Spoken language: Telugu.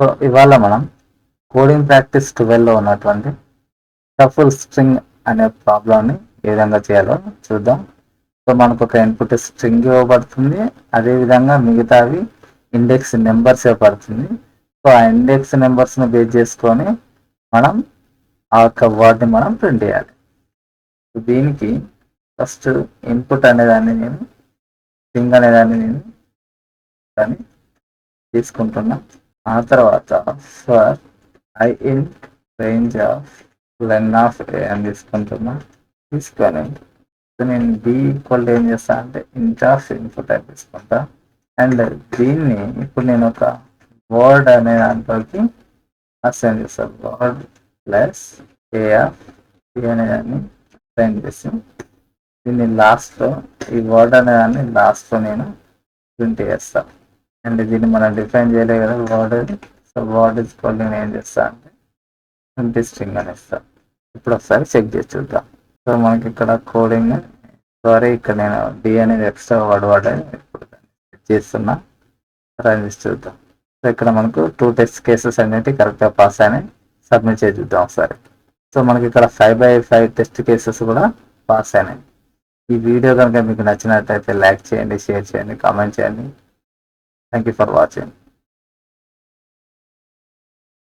సో ఇవాళ మనం కోడింగ్ ప్రాక్టీస్ 12లో ఉన్నటువంటి షఫుల్ స్ట్రింగ్ అనే ప్రాబ్లంని ఏ విధంగా చేయాలో చూద్దాం. సో మనకు ఒక ఇన్పుట్ స్ట్రింగ్ ఇవ్వబడుతుంది, అదేవిధంగా మిగతావి ఇండెక్స్ నెంబర్స్ ఇవ్వబడుతుంది. సో ఆ ఇండెక్స్ నెంబర్స్ని బేస్ చేసుకొని మనం ఆ యొక్క వర్డ్ని మనం ప్రింట్ చేయాలి. దీనికి ఫస్ట్ ఇన్పుట్ అనేదాన్ని నేను స్ట్రింగ్ అనేదాన్ని నేను దాన్ని తీసుకుంటున్నా. ఆ తర్వాత for i in range of len of a అని తీసుకుంటున్నా. తీసుకొని నేను బి ఈక్వల్ ఏం చేస్తా అంటే ఇంట్ ఆఫ్ ఇన్పుట్ అని తీసుకుంటా. అండ్ దీన్ని ఇప్పుడు నేను ఒక వర్డ్ అనే దాంట్లోకి అసైన్ చేస్తాను. వర్డ్ ప్లస్ ఏ ఆఫ్ ఏ అనేదాన్ని అసైన్ చేసి దీన్ని లాస్ట్లో ఈ వర్డ్ అనేదాన్ని లాస్ట్లో నేను ప్రింట్ చేస్తాను. అండ్ దీన్ని మనం డిఫైన్ చేయలేదు కదా వర్డ్. సో వర్డ్ ఈక్వల్ నేను ఏం చేస్తా అంటే ప్రింట్ స్ట్రింగ్ అని ఇస్తాను. ఇప్పుడు ఒకసారి చెక్ చేసి చూద్దాం. సో మనకి ఇక్కడ కోడింగ్ ఇక్కడ నేను డి అనేది ఎక్స్ట్రా వర్డ్ ఇప్పుడు చెక్ చేస్తున్నా, రన్ చేసి చూద్దాం. సో ఇక్కడ మనకు 2 టెస్ట్ కేసెస్ అనేవి కరెక్ట్గా పాస్ అయినాయి. సబ్మిట్ చేసి చూద్దాం ఒకసారి. సో మనకి ఇక్కడ 5/5 టెస్ట్ కేసెస్ కూడా పాస్ అయినాయి. ఈ వీడియో కనుక మీకు నచ్చినట్లయితే లైక్ చేయండి, షేర్ చేయండి, కామెంట్ చేయండి. Thank you for watching.